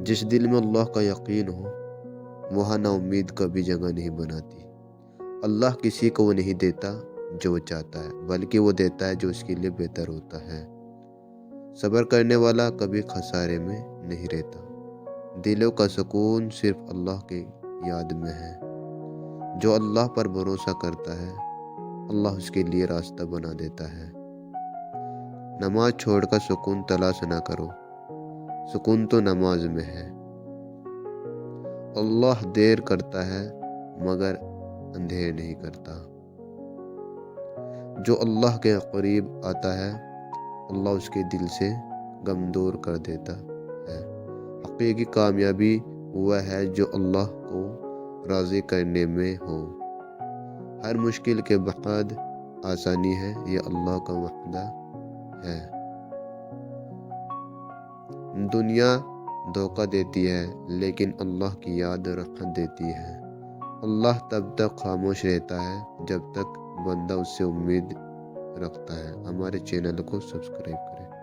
جس دل میں اللہ کا یقین ہو وہاں نا امید کبھی جگہ نہیں بناتی۔ اللہ کسی کو وہ نہیں دیتا جو وہ چاہتا ہے، بلکہ وہ دیتا ہے جو اس کے لیے بہتر ہوتا ہے۔ صبر کرنے والا کبھی خسارے میں نہیں رہتا۔ دلوں کا سکون صرف اللہ کی یاد میں ہے۔ جو اللہ پر بھروسہ کرتا ہے اللہ اس کے لیے راستہ بنا دیتا ہے۔ نماز چھوڑ کر سکون تلاش نہ کرو، سکون تو نماز میں ہے۔ اللہ دیر کرتا ہے مگر اندھیر نہیں کرتا۔ جو اللہ کے قریب آتا ہے اللہ اس کے دل سے غم دور کر دیتا ہے۔ حقیقی کامیابی وہ ہے جو اللہ کو راضی کرنے میں ہو۔ ہر مشکل کے بعد آسانی ہے، یہ اللہ کا وعدہ ہے۔ دنیا دھوکہ دیتی ہے لیکن اللہ کی یاد راحت دیتی ہے۔ اللہ تب تک خاموش رہتا ہے جب تک بندہ اس سے امید رکھتا ہے۔ ہمارے چینل کو سبسکرائب کریں۔